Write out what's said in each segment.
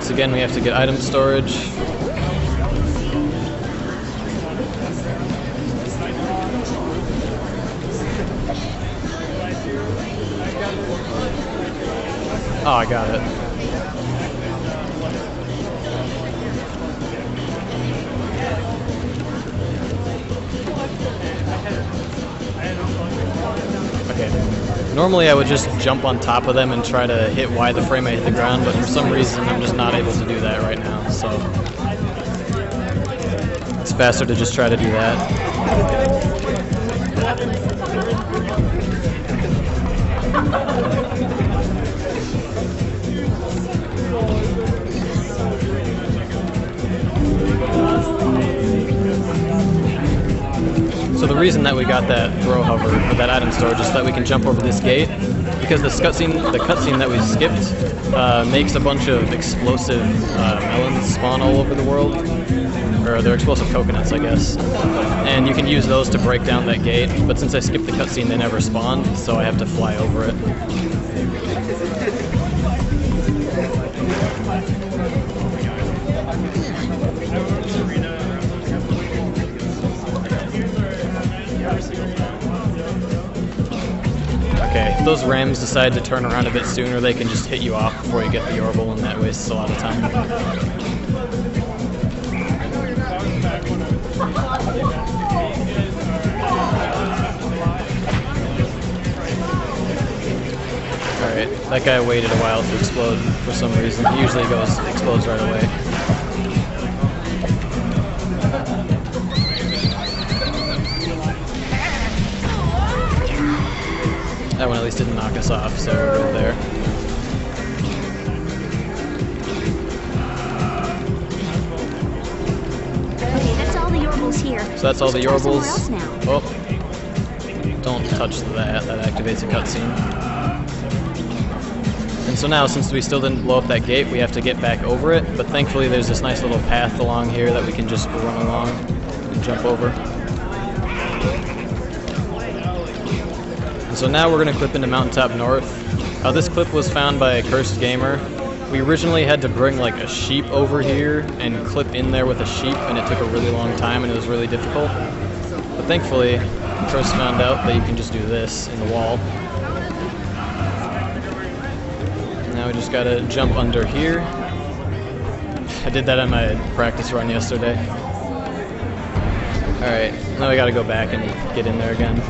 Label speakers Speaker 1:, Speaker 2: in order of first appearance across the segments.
Speaker 1: once again, we have to get item storage. Oh, I got it. Okay. Normally I would just jump on top of them and try to hit Y the frame I hit the ground, but for some reason I'm just not able to do that right now, so it's faster to just try to do that. So the reason that we got that throw hover, or that item storage, is so that we can jump over this gate, because the cutscene that we skipped makes a bunch of explosive melons spawn all over the world, or they're explosive coconuts, I guess, and you can use those to break down that gate, but since I skipped the cutscene, they never spawned, so I have to fly over it. Okay, if those rams decide to turn around a bit sooner, they can just hit you off before you get the orbital, and that wastes a lot of time. Alright, that guy waited a while to explode for some reason. He usually explodes right away. That one at least didn't knock us off, so we're good there.
Speaker 2: Okay, that's all the Yorbals here.
Speaker 1: So that's all the Yorbals.
Speaker 2: Oh,
Speaker 1: don't touch that. That activates a cutscene. And so now, since we still didn't blow up that gate, we have to get back over it. But thankfully, there's this nice little path along here that we can just run along and jump over. So now we're going to clip into Mountaintop North. This clip was found by a cursed gamer. We originally had to bring like a sheep over here and clip in there with a sheep, and it took a really long time and it was really difficult. But thankfully, Curse found out that you can just do this in the wall. Now we just got to jump under here. I did that on my practice run yesterday. Alright, now we got to go back and get in there again.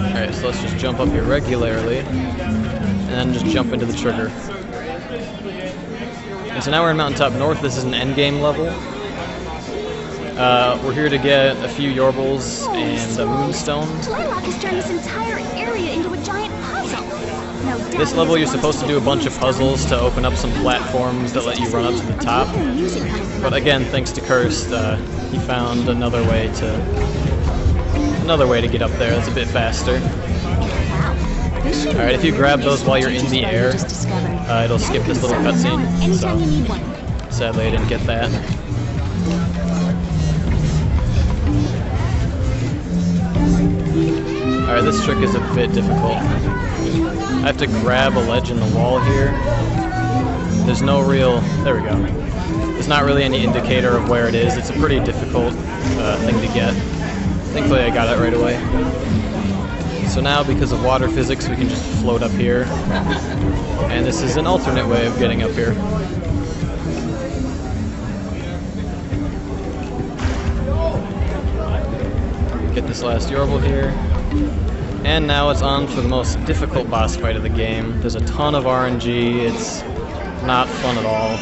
Speaker 1: Alright, so let's just jump up here regularly, and then just jump into the trigger. And so now we're in Mountaintop North. This is an endgame level. We're here to get a few Yorbals and a Moonstone.
Speaker 2: Playlock has turned this entire area into a giant puzzle. No doubt
Speaker 1: This level you're supposed to do a bunch of puzzles to open up some platforms that let you run up to the top. But again, thanks to Cursed, he found another way to get up there. That's a bit faster. Alright, if you grab those while you're in the air, it'll skip this little cutscene. So, sadly I didn't get that. Alright, this trick is a bit difficult. I have to grab a ledge in the wall here. There's no real... there we go. There's not really any indicator of where it is. It's a pretty difficult thing to get. Thankfully I got it right away. So now, because of water physics, we can just float up here. And this is an alternate way of getting up here. Get this last Yorble here. And now it's on for the most difficult boss fight of the game. There's a ton of RNG. It's not fun at all.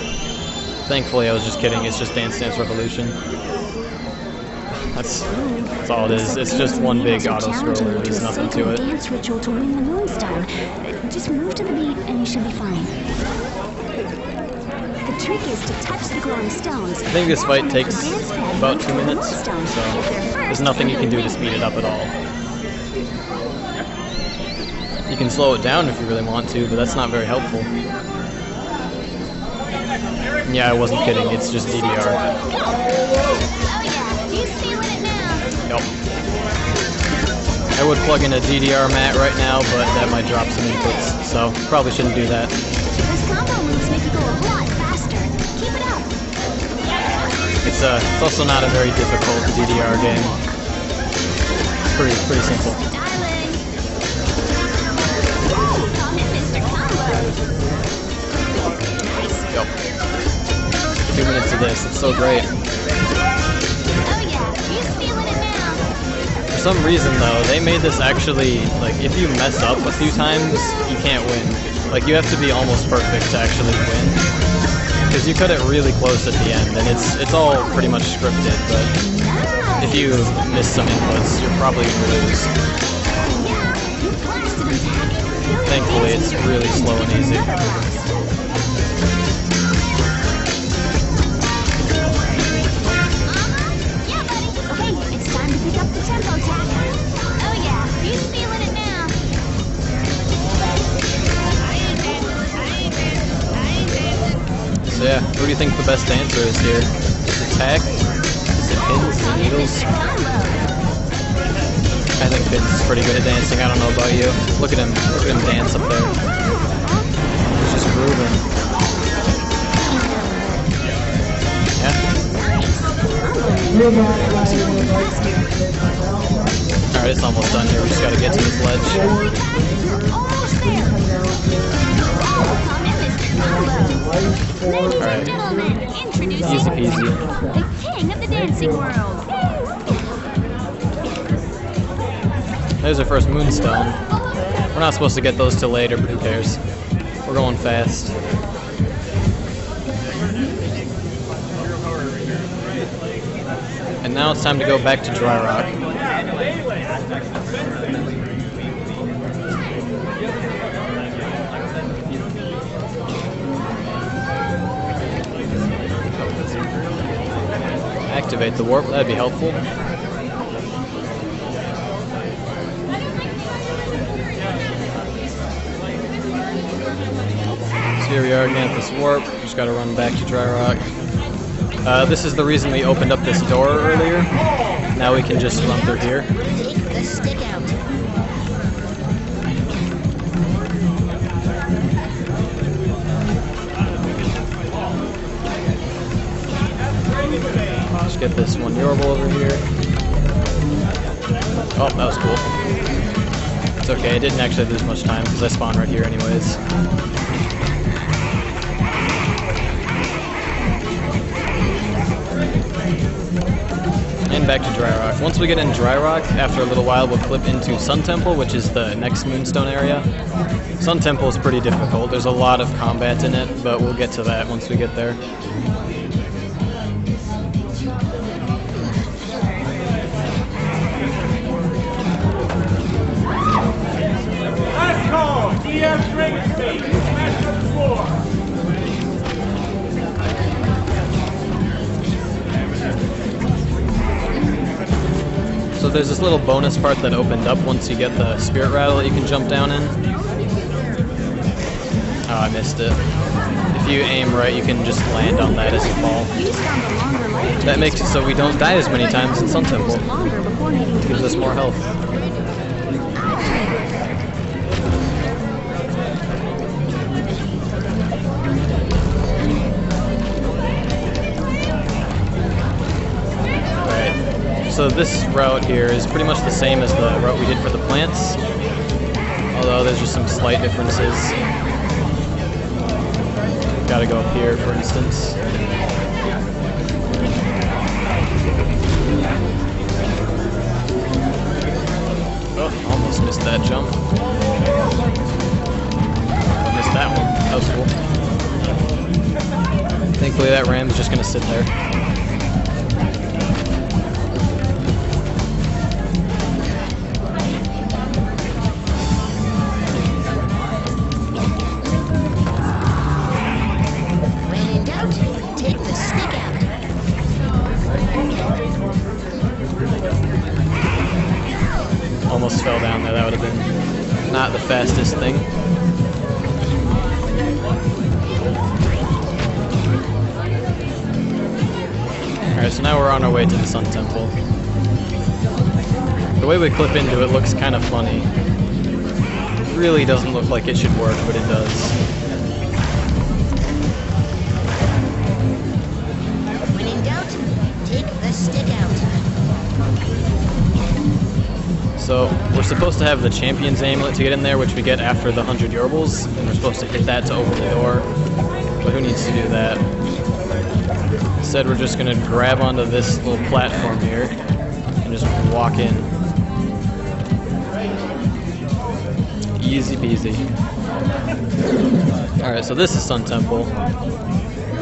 Speaker 1: Thankfully, I was just kidding. It's just Dance Dance Revolution. That's all it is. It's just one big auto-scroller. There's nothing to it.
Speaker 2: Dance ritual to win the Moonstone. Just move to the beat and you should be fine. The trick is to touch the glowing stones.
Speaker 1: I think this fight takes about 2 minutes, so there's nothing you can do to speed it up at all. You can slow it down if you really want to, but that's not very helpful. Yeah, I wasn't kidding. It's just DDR.
Speaker 2: Oh yeah, he's feeling it now.
Speaker 1: Yep. I would plug in a DDR mat right now, but that might drop some inputs, so probably shouldn't do that.
Speaker 2: Those combo moves make you go a lot faster. Keep it up.
Speaker 1: It's also not a very difficult DDR game. It's pretty simple.
Speaker 2: Darling. Come in, Mr. Combo.
Speaker 1: Yep. 2 minutes of this. It's so great.
Speaker 2: Oh yeah, he's feeling it now.
Speaker 1: For some reason though, they made this actually, like, if you mess up a few times, you can't win. Like, you have to be almost perfect to actually win. Because you cut it really close at the end, and it's all pretty much scripted, but if you miss some inputs, you're probably going to lose.
Speaker 2: Yeah, you blasted him back.
Speaker 1: Thankfully, it's really slow and easy.
Speaker 2: Yeah, buddy. Okay, it's time to pick up the tempo tack. Oh yeah, he's feeling it now.
Speaker 1: So yeah, who do you think the best dancer is here? Is it Tack? Is it Pins and Needles? I think Pins is pretty good at dancing. I don't know about you. Look at him dance up there. He's just grooving. Yeah. Alright, it's almost done here. We just gotta get to this ledge.
Speaker 2: You're almost there. Ladies and gentlemen, introducing
Speaker 1: Easy peasy.
Speaker 2: the king of the dancing world.
Speaker 1: There's our first moonstone. We're not supposed to get those till later, but who cares? We're going fast. And now it's time to go back to Dry Rock. Activate the warp, that'd be helpful. So here we are again at this warp, just gotta run back to Dry Rock. This is the reason we opened up this door earlier. Now we can just run through here.
Speaker 2: Take the stick out.
Speaker 1: Just get this one Yorble over here. Oh, that was cool. It's okay, I didn't actually lose much time because I spawned right here anyways. And back to Dry Rock. Once we get in Dry Rock, after a little while we'll clip into Sun Temple, which is the next Moonstone area. Sun Temple is pretty difficult. There's a lot of combat in it, but we'll get to that once we get there.
Speaker 3: Last call! DM strength speed! Smash on the floor!
Speaker 1: So there's this little bonus part that opened up once you get the spirit rattle that you can jump down in. Oh, I missed it. If you aim right, you can just land on that as you fall. That makes it so we don't die as many times in Sun Temple. Gives us more health. So this route here is pretty much the same as the route we did for the plants, although there's just some slight differences. Gotta go up here, for instance. Oh, almost missed that jump. I missed that one. That was cool. Thankfully that ram's just gonna sit there. Almost fell down there. That would have been not the fastest thing. Alright, so now we're on our way to the Sun Temple. The way we clip into it looks kind of funny. It really doesn't look like it should work, but it does.
Speaker 4: When in doubt, take the stick out.
Speaker 1: So, we're supposed to have the Champion's Amulet to get in there, which we get after the 100 Yorbles, and we're supposed to hit that to open the door. But who needs to do that? Instead, we're just gonna grab onto this little platform here and just walk in. Easy peasy. Alright, so this is Sun Temple.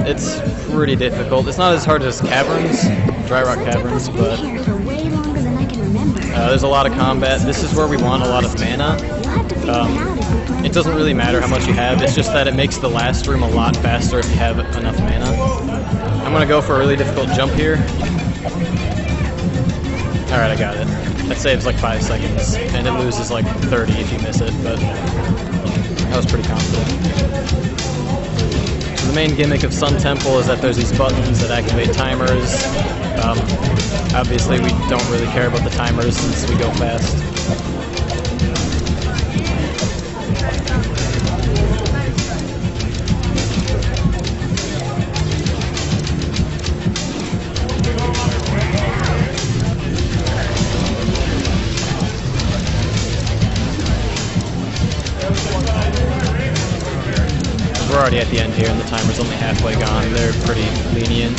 Speaker 1: It's pretty difficult. It's not as hard as Caverns, Dry Rock Caverns, but
Speaker 2: Here for way longer than I can remember.
Speaker 1: there's a lot of combat. This is where we want a lot of mana.
Speaker 2: We'll have to figure that out if we plan
Speaker 1: It doesn't really matter how much you have, it's just that it makes the last room a lot faster if you have enough mana. I'm gonna go for a really difficult jump here. Alright, I got it. That saves like 5 seconds, and it loses like 30 if you miss it, but I was pretty confident. So the main gimmick of Sun Temple is that there's these buttons that activate timers. Obviously we don't really care about the timers since we go fast. We're already at the end here and the timer's only halfway gone. They're pretty lenient.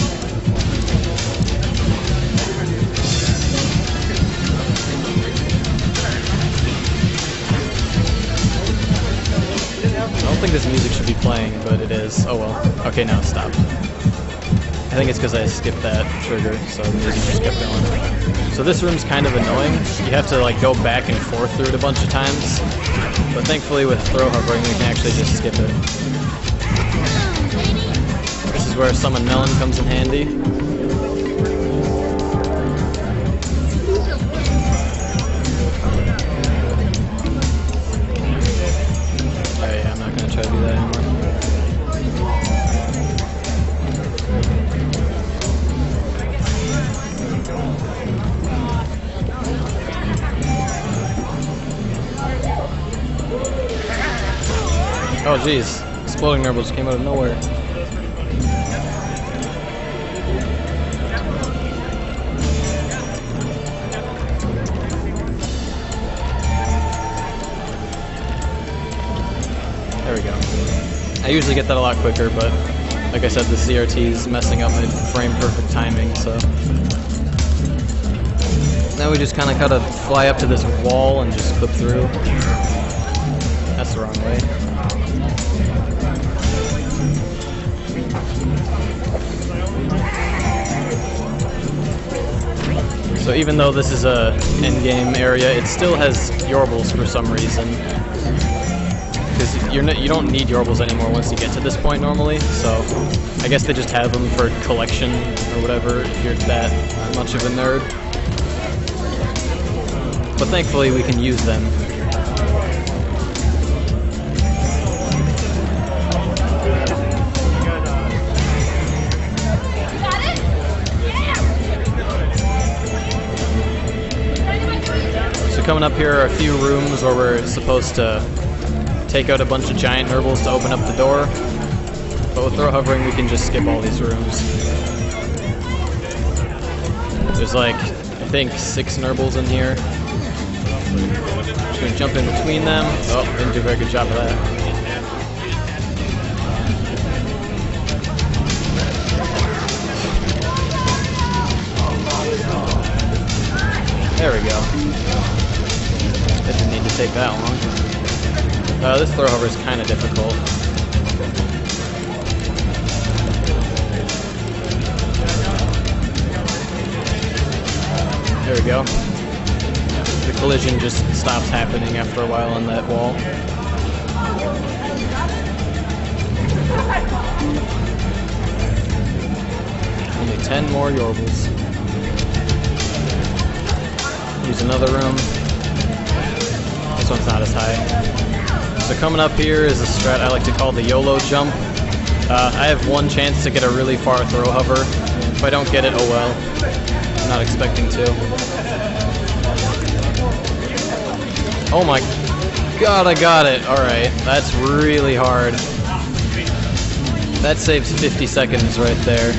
Speaker 1: I don't think this music should be playing, but it is. Oh well. Okay, now stop. I think it's because I skipped that trigger, so the music just kept going. So this room's kind of annoying. You have to like go back and forth through it a bunch of times. But thankfully with throw hovering, we can actually just skip it. This is where Summon Melon comes in handy. Oh yeah, I'm not gonna try to do that anymore. Oh jeez, exploding Nurbles came out of nowhere. There we go. I usually get that a lot quicker, but like I said, the CRT is messing up my frame perfect timing, so. Now we just kind of gotta fly up to this wall and just clip through. That's the wrong way. So even though this is a endgame area, it still has Yorbles for some reason. Because you don't need Yorbles anymore once you get to this point normally, so I guess they just have them for collection or whatever if you're that much of a nerd. But thankfully we can use them. So coming up here are a few rooms where we're supposed to take out a bunch of giant Nurbles to open up the door. But with throw hovering we can just skip all these rooms. There's like, I think 6 Nurbles in here. Just gonna jump in between them. Oh, didn't do a very good job of that. There we go. It didn't need to take that long. This throw hover is kind of difficult. There we go. The collision just stops happening after a while on that wall. Only 10 more Yorbles. Use another room. This one's not as high. So coming up here is a strat I like to call the YOLO jump. I have one chance to get a really far throw hover, If I don't get it, oh well. I'm not expecting to. Oh my god, I got it! Alright, that's really hard. That saves 50 seconds right there.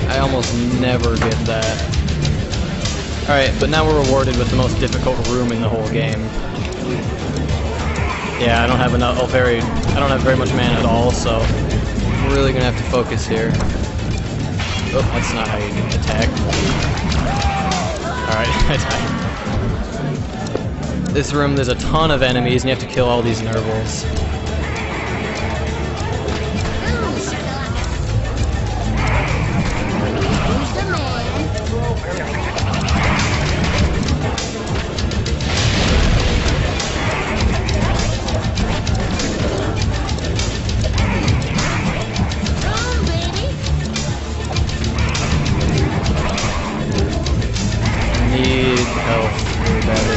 Speaker 1: I almost never get that. Alright, but now we're rewarded with the most difficult room in the whole game. Yeah, I don't have enough. I don't have very much mana at all, so I'm really gonna have to focus here. Oh, that's not how you attack. Alright, I died. This room, there's a ton of enemies, and you have to kill all these Nurbles.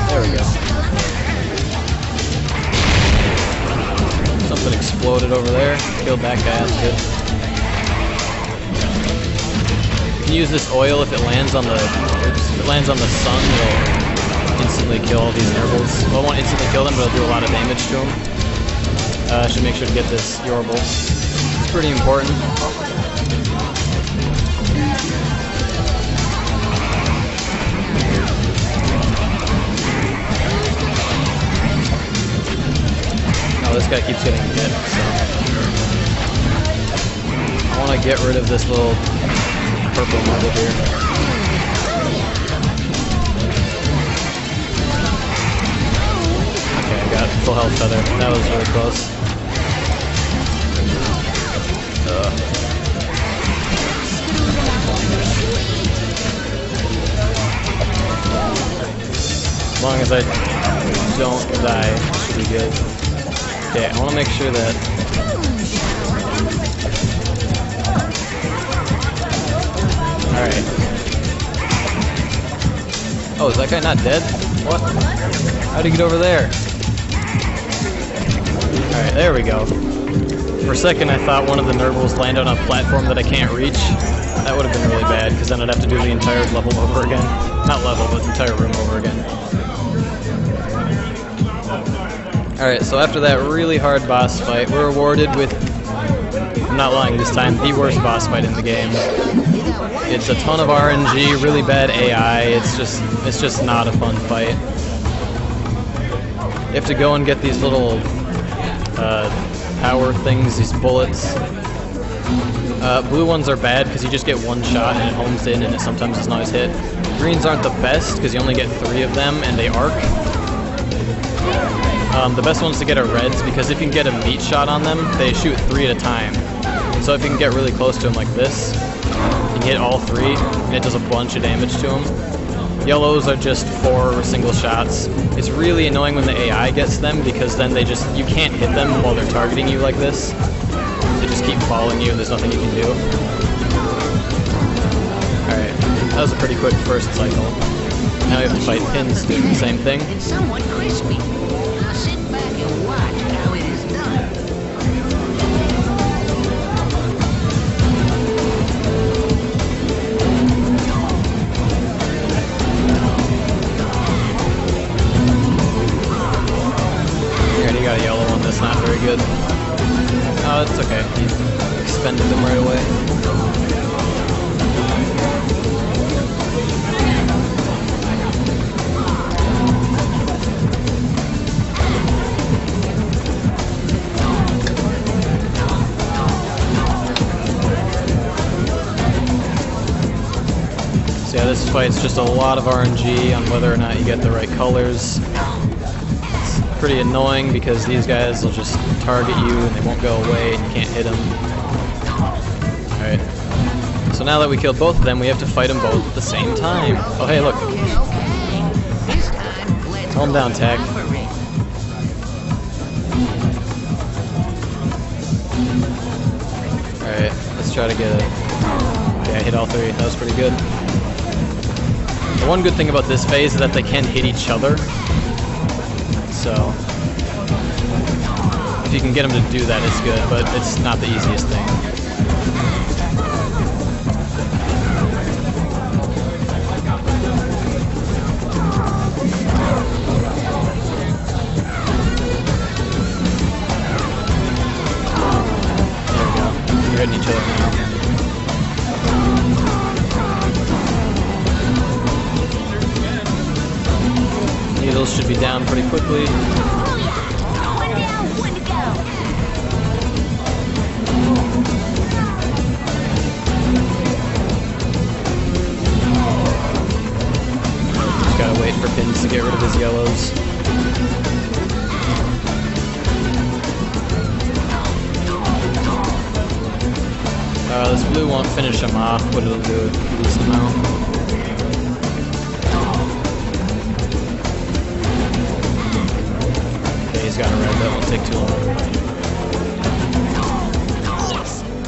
Speaker 1: There we go. Something exploded over there. Killed that guy, that's good. You can use this oil if it lands on the sun, it'll instantly kill all these Nurbles. Well, it won't instantly kill them, but it'll do a lot of damage to them. I should make sure to get this Yorble. It's pretty important. This guy keeps getting hit, so I want to get rid of this little purple marble here. Okay, I got full health feather. That was really close. As long as I don't die, it should be good. Okay, I want to make sure that... Alright. Oh, is that guy not dead? What? How'd he get over there? Alright, there we go. For a second I thought one of the Nurbles landed on a platform that I can't reach. That would have been really bad, because then I'd have to do the entire level over again. Not level, but the entire room over again. Alright, so after that really hard boss fight, we're rewarded with, I'm not lying this time, the worst boss fight in the game. It's a ton of RNG, really bad AI, it's just not a fun fight. You have to go and get these little power things, these bullets. Blue ones are bad because you just get one shot and it homes in and it sometimes doesn't always hit. Greens aren't the best because you only get 3 of them and they arc. The best ones to get are reds, because if you can get a meat shot on them, they shoot 3 at a time. So if you can get really close to them like this, you can hit all 3, and it does a bunch of damage to them. Yellows are just 4 single shots. It's really annoying when the AI gets them, because then you can't hit them while they're targeting you like this. They just keep following you and there's nothing you can do. Alright, that was a pretty quick first cycle. Now we have to fight pins doing the same thing.
Speaker 4: It's somewhat crispy. Now sit back and watch how it is done.
Speaker 1: Alright, you got a yellow one that's not very good. Oh, it's okay. He expended them right away. So yeah, this fight's just a lot of RNG on whether or not you get the right colors. It's pretty annoying because these guys will just target you and they won't go away and you can't hit them. Alright. So now that we killed both of them, we have to fight them both at the same time. Oh hey, look.
Speaker 4: Okay. This time, let's
Speaker 1: Calm down, Tag. Alright, let's try to get it. Okay, I hit all 3. That was pretty good. The one good thing about this phase is that they can hit each other. So, if you can get them to do that, it's good, but it's not the easiest thing. should be down pretty quickly.
Speaker 2: Oh yeah! One down, one to go.
Speaker 1: Gotta wait for Pins to get rid of his yellows. This blue won't finish him off, but it'll do a decent amount. Okay, he's got a red, that won't take too long.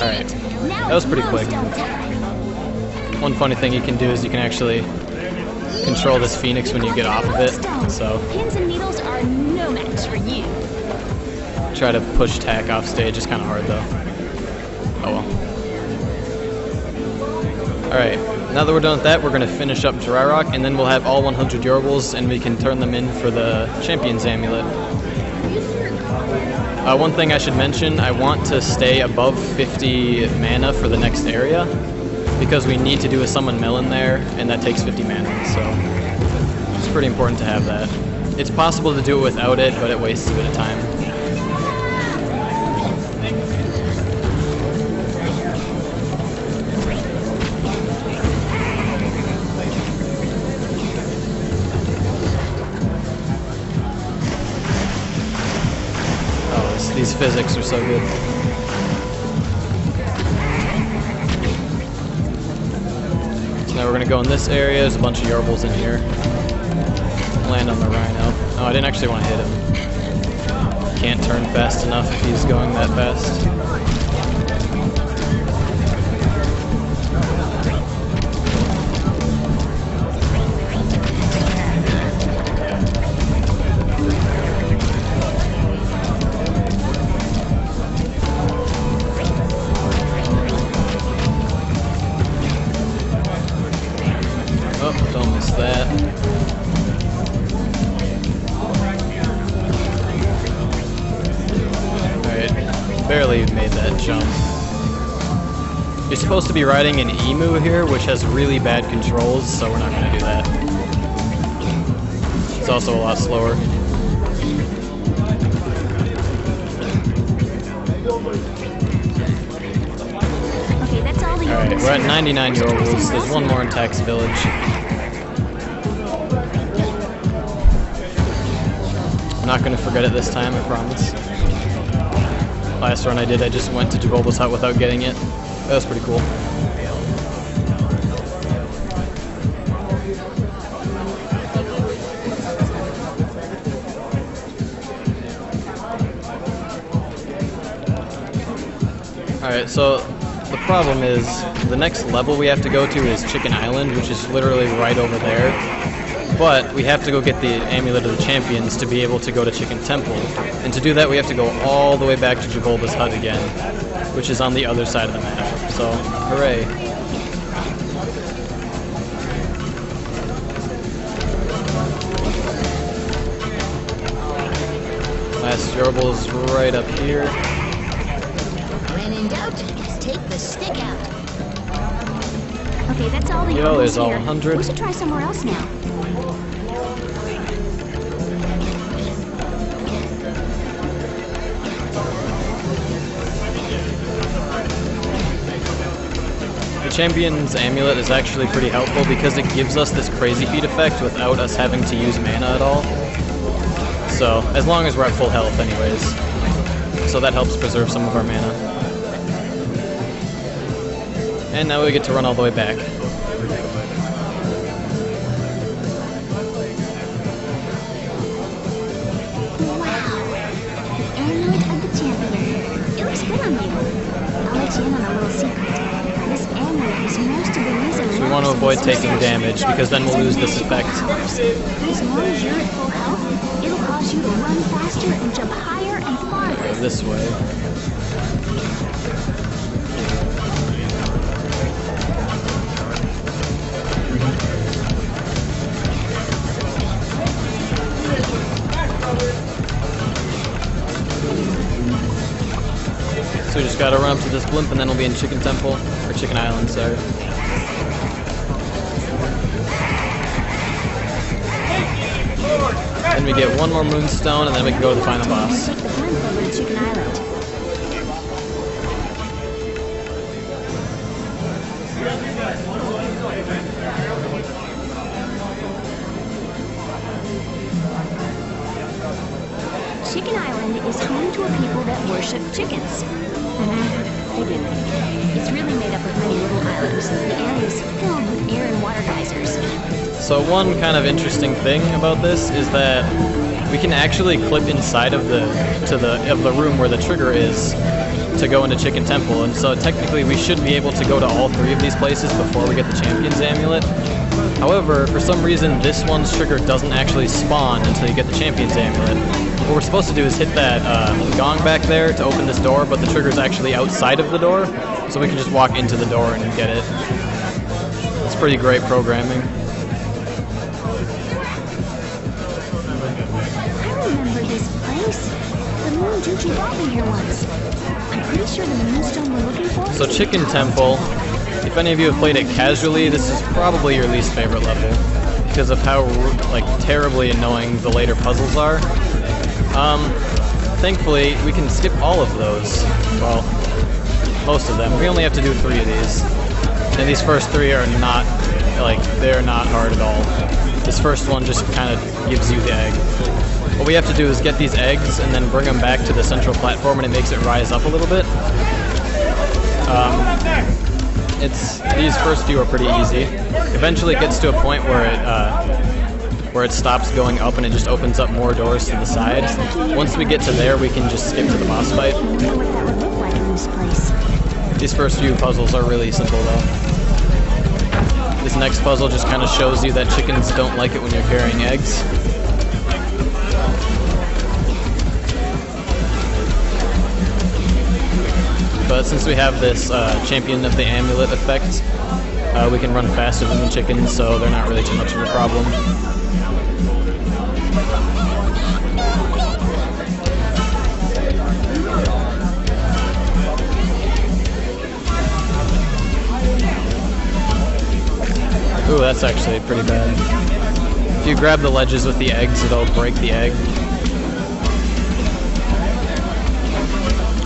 Speaker 1: Alright, that was pretty quick. One funny thing you can do is you can actually control this Phoenix when you get off of it, so
Speaker 2: Pins and needles are no match for you.
Speaker 1: try to push tack off stage. It's kind of hard though. Oh well. Alright, now that we're done with that, we're going to finish up Dry Rock, and then we'll have all 100 Yorbals, and we can turn them in for the Champion's Amulet. One thing I should mention, I want to stay above 50 mana for the next area, because we need to do a Summon Melon there, and that takes 50 mana, so it's pretty important to have that. It's possible to do it without it, but it wastes a bit of time. These physics are so good. So now we're gonna go in this area. There's a bunch of Yorbals in here. Land on the Rhino. Oh, I didn't actually want to hit him. Can't turn fast enough if he's going that fast. Don't miss that. Alright, barely made that jump. You're supposed to be riding an Emu here, which has really bad controls, so we're not going to do that. It's also a lot slower.
Speaker 2: Okay, that's all the
Speaker 1: Alright, we're at 99 Yorbals. There's one more in Tax Village. I'm not going to forget it this time, I promise. Last run I did, I just went to Jabulba's hut without getting it. That was pretty cool. Alright, so the problem is the next level we have to go to is Chicken Island, which is literally right over there. But we have to go get the Amulet of the Champions to be able to go to Chicken Temple. And to do that, we have to go all the way back to Jabulba's hut again, which is on the other side of the map. So, hooray. Last Yorbal's right up here.
Speaker 4: When in doubt, take the stick out.
Speaker 2: Okay, that's all the
Speaker 1: Yo,
Speaker 2: Yorbals
Speaker 1: there's all
Speaker 2: here.
Speaker 1: 100.
Speaker 2: We should try somewhere else now.
Speaker 1: The Champion's Amulet is actually pretty helpful because it gives us this crazy feat effect without us having to use mana at all. So, as long as we're at full health anyways. So that helps preserve some of our mana. And now we get to run all the way back.
Speaker 2: Amulet of the Champion. It looks good on you. I'll let you in on a little secret. This amulet is most of the reason
Speaker 1: So we want to avoid taking damage because then we'll lose this effect.
Speaker 2: As long as you're at full health, it'll cause you to run faster and jump higher and farther.
Speaker 1: Go this way. So we just gotta run up to this blimp and then we'll be in Chicken Temple, or Chicken Island, sorry. And Then we get one more moonstone, and then we can go to the final boss.
Speaker 2: Take the blimp over to Chicken Island. Chicken Island is home to a people that worship chickens. Figured. It's really made up of many little islands. The area is filled with air and water geysers.
Speaker 1: So one kind of interesting thing about this is that we can actually clip inside of the room where the trigger is to go into Chicken Temple, and so technically we should be able to go to all three of these places before we get the Champion's Amulet. However, for some reason this one's trigger doesn't actually spawn until you get the Champion's Amulet. What we're supposed to do is hit that gong back there to open this door, but the trigger's actually outside of the door, so we can just walk into the door and get it. It's pretty great programming.
Speaker 2: I remember this place. The moon Juju brought me here once. I'm pretty sure the moonstone we're looking for.
Speaker 1: So Chicken Temple, if any of you have played it casually, this is probably your least favorite level because of how terribly annoying the later puzzles are. Thankfully, we can skip all of those. Well, most of them. We only have to do 3 of these. And these first 3 are not, they're not hard at all. This first one just kind of gives you the egg. What we have to do is get these eggs and then bring them back to the central platform, and it makes it rise up a little bit. These first few are pretty easy. Eventually it gets to a point where it stops going up and it just opens up more doors to the side. Once we get to there, we can just skip to the boss fight.
Speaker 2: I wonder what that would look like in this place.
Speaker 1: These first few puzzles are really simple though. This next puzzle just kind of shows you that chickens don't like it when you're carrying eggs. But since we have this Champion of the Amulet effect, we can run faster than the chickens, so they're not really too much of a problem. Ooh, that's actually pretty bad. If you grab the ledges with the eggs, it'll break the egg.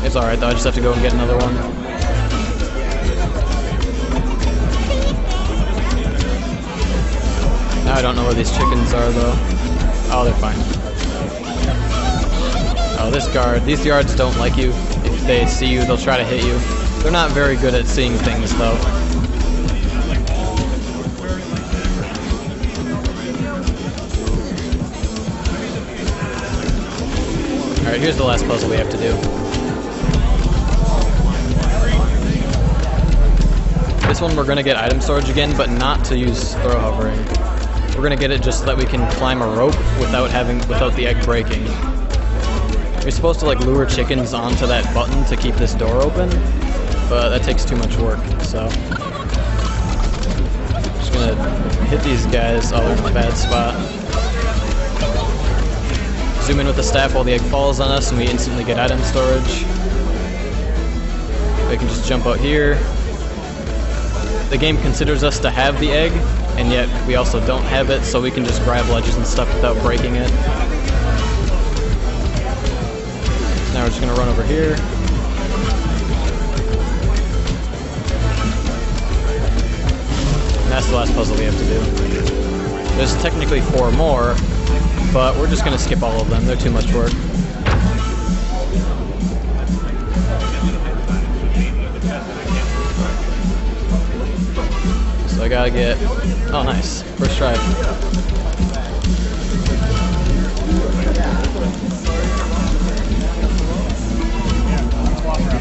Speaker 1: It's alright though, I just have to go and get another one. Now I don't know where these chickens are though. Oh, they're fine. Oh, these guards don't like you. If they see you, they'll try to hit you. They're not very good at seeing things though. Alright, here's the last puzzle we have to do. This one we're going to get item storage again, but not to use throw hovering. We're going to get it just so that we can climb a rope without the egg breaking. You're supposed to lure chickens onto that button to keep this door open, but that takes too much work, so. Just going to hit these guys. Oh, they're in a bad spot. Zoom in with the staff while the egg falls on us and we instantly get item storage. We can just jump out here. The game considers us to have the egg, and yet we also don't have it, so we can just grab ledges and stuff without breaking it. Now we're just going to run over here. And that's the last puzzle we have to do. There's technically 4 more, but we're just going to skip all of them. They're too much work. So I gotta get... Oh, nice. First try.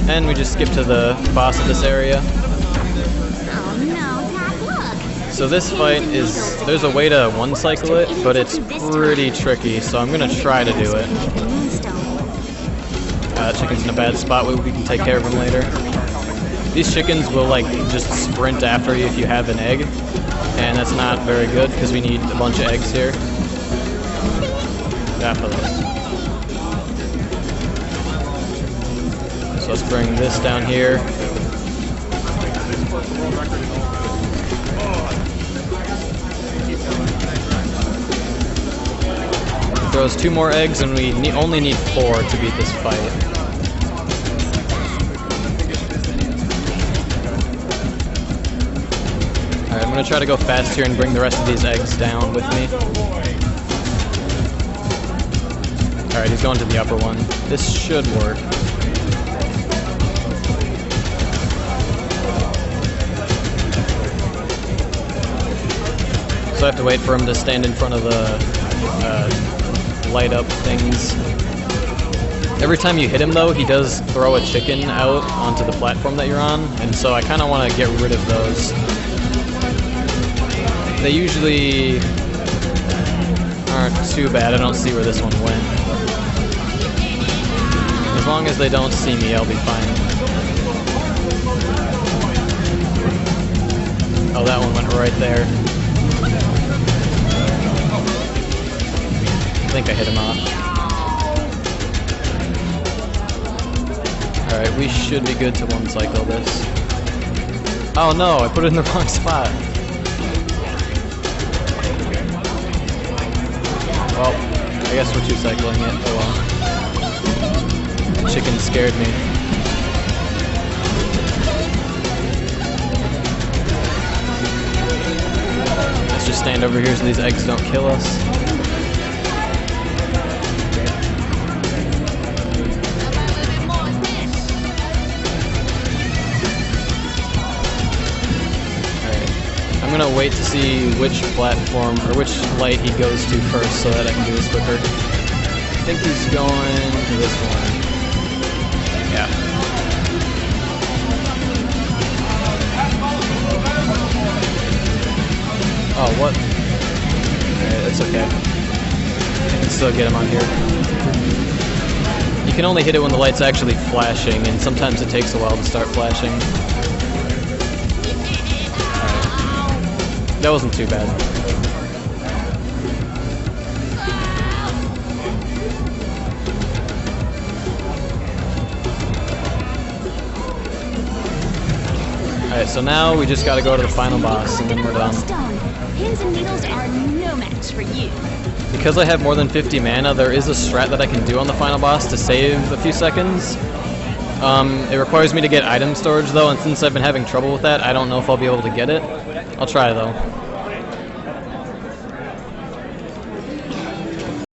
Speaker 1: And we just skip to the boss of this area.
Speaker 2: Oh no, Pat, look!
Speaker 1: So this fight is... There's a way to one-cycle it, but it's pretty tricky, so I'm gonna try to do it. Chicken's in a bad spot, we can take care of him later. These chickens will just sprint after you if you have an egg, and that's not very good because we need a bunch of eggs here. After this. So let's bring this down here. Throw throws 2 more eggs, and we only need 4 to beat this fight. Alright, I'm gonna try to go fast here and bring the rest of these eggs down with me. Alright, he's going to the upper one. This should work. So I have to wait for him to stand in front of the light up things. Every time you hit him though, he does throw a chicken out onto the platform that you're on, and so I kind of want to get rid of those. They usually aren't too bad. I don't see where this one went. As long as they don't see me, I'll be fine. Oh, that one went right there. I think I hit him off. Alright, we should be good to one cycle this. Oh no, I put it in the wrong spot. Well, I guess we're 2 cycling it. Oh well. Chicken scared me. Let's just stand over here so these eggs don't kill us. I'm gonna wait to see which platform or which light he goes to first so that I can do this quicker. I think he's going to this one. Yeah. Oh, what? Alright, that's okay. I can still get him on here. You can only hit it when the light's actually flashing, and sometimes it takes a while to start flashing. That wasn't too bad. Alright, so now we just gotta go to the final boss and then we're done.
Speaker 2: Pins and needles are no match for you.
Speaker 1: Because I have more than 50 mana, there is a strat that I can do on the final boss to save a few seconds. It requires me to get item storage though, and since I've been having trouble with that, I don't know if I'll be able to get it. I'll try though.